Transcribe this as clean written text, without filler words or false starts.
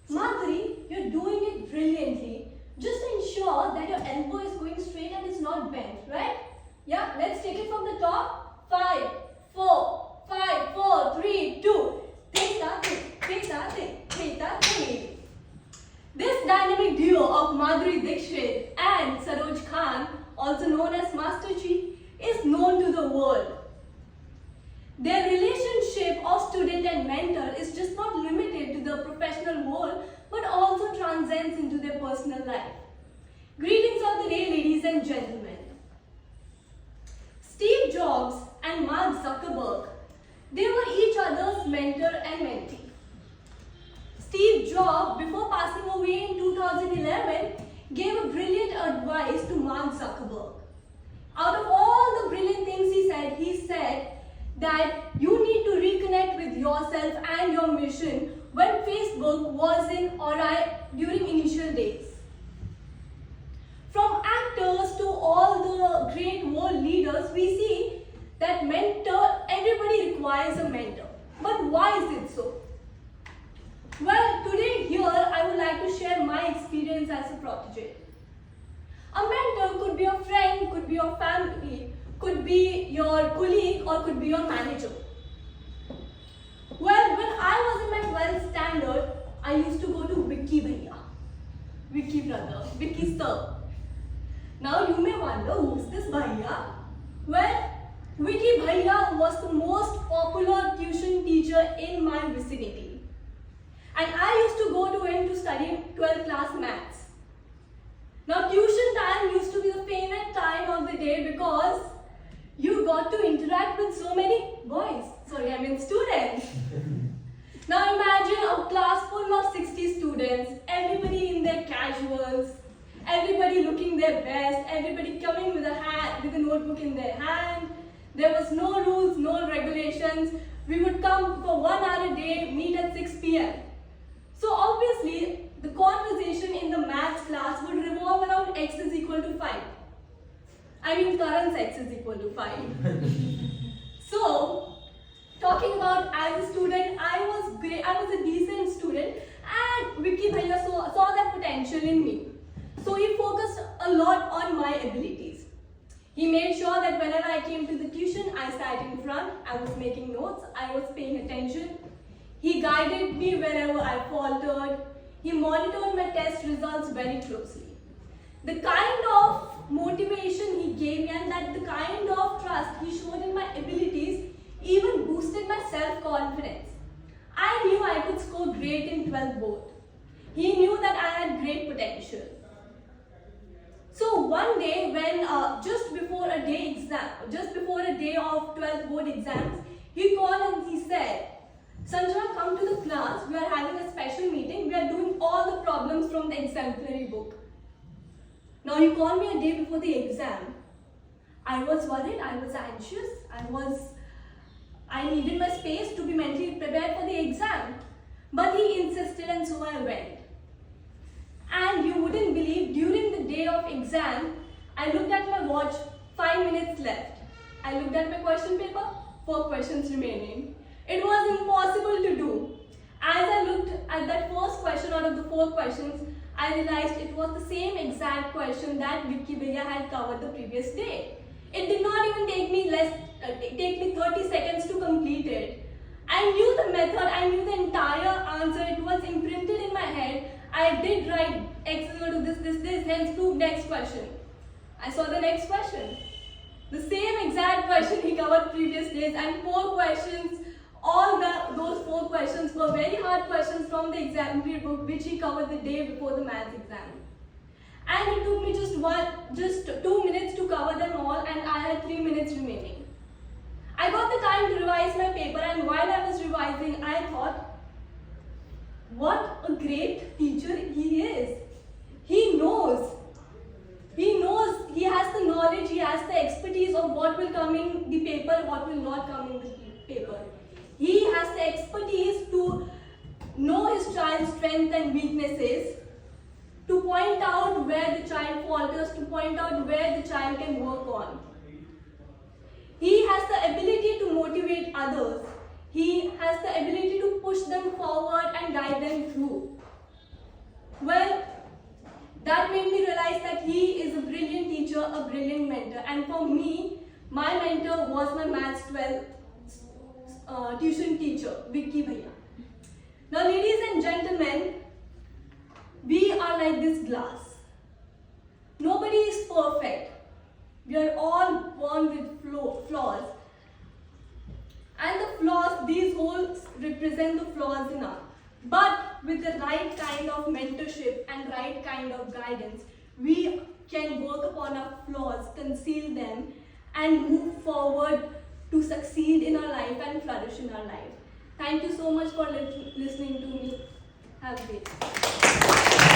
Madhuri, you're doing it brilliantly. Just ensure that your elbow is going straight and it's not bent, right? Yeah, let's take it from the top. 5, 4, 5, 4, 3, 2. This dynamic duo of Madhuri Dixit and Saroj Khan, also known as Master G, is known to the world. Their relationship of student and mentor is just not limited to the professional world but also transcends into their personal life. Greetings of the day, ladies and gentlemen. Steve Jobs and Mark Zuckerberg, they were each other's mentor and mentee. Steve Jobs, before passing away in 2011, gave a brilliant advice to Mark Zuckerberg. Out of all the brilliant things he said that you need to reconnect with yourself and your mission when Facebook was during initial days. From actors to all the great world leaders, we see that everybody requires a mentor. But why is it so? Well, today here I would like to share my experience as a protege. A mentor could be a friend, could be your family, could be your colleague, or could be your manager. Well, when I was in my 12th standard, I used to go to Vicky Bhaiya, Vicky brother, Vicky sir. Now you may wonder, who's this Bhaiya? Well, Vicky Bhaiya was the most popular tuition teacher in my vicinity. And I used to go to him to study 12th class maths. Now tuition time used to be the favorite time of the day because you got to interact with so many students. Now imagine a class full of 60 students, everybody in their casuals, everybody looking their best, everybody coming with a notebook in their hand. There was no rules, no regulations. We would come for 1 hour a day, meet at 6 p.m. So obviously, the conversation in the maths class would revolve around x is equal to 5. Current x is equal to 5. So, talking about as a student, I was a decent student and Vicky Bhaiya saw that potential in me. So he focused a lot on my abilities. He made sure that whenever I came to the tuition, I sat in front, I was making notes, I was paying attention. He guided me wherever I faltered. He monitored my test results very closely. The kind of motivation he gave me and the kind of trust he showed in my abilities even boosted my self-confidence. I knew I could score great in 12th board. He knew that I had great potential. So one day when just before a day of 12th board exams, he called and he said, "Sanjana, come to the class, we are having a special meeting, we are doing all the problems from the exemplary book." Now he called me a day before the exam. I was worried, I was anxious, I needed my space to be mentally prepared for the exam. But he insisted and so I went. And you wouldn't believe, during the day of exam, I looked at my watch, 5 minutes left. I looked at my question paper, 4 questions remaining. It was impossible to do. As I looked at that first question out of the 4 questions, I realized it was the same exact question that Vicky Bhaiya had covered the previous day. It did not even take me 30 seconds to complete it. I knew the method, I knew the entire answer, it was imprinted in my head. I did write x is equal to this, hence prove next question. I saw the next question. The same exact question he covered previous days and 4 questions. Those 4 questions were very hard questions from the exemplary book which he covered the day before the maths exam. And it took me just 2 minutes to cover them all and I had 3 minutes remaining. I got the time to revise my paper and while I was revising, I thought, what a great teacher he is. He knows, he has the knowledge, he has the expertise of what will come in the paper, what will not come in the paper. He has the expertise to know his child's strengths and weaknesses, to point out where the child falters, to point out where the child can work on. He has the ability to motivate others. He has the ability to push them forward and guide them through. Well, that made me realize that he is a brilliant teacher, a brilliant mentor. And for me, my mentor was my Maths 12 tuition teacher, Vicky Bhaiya. Now, ladies and gentlemen, we are like this glass. Nobody is perfect. We are all born with flaws. And the flaws, these holes represent the flaws in us. But with the right kind of mentorship and right kind of guidance, we can work upon our flaws, conceal them, and move forward to succeed in our life and flourish in our life. Thank you so much for listening to me. Have a great day.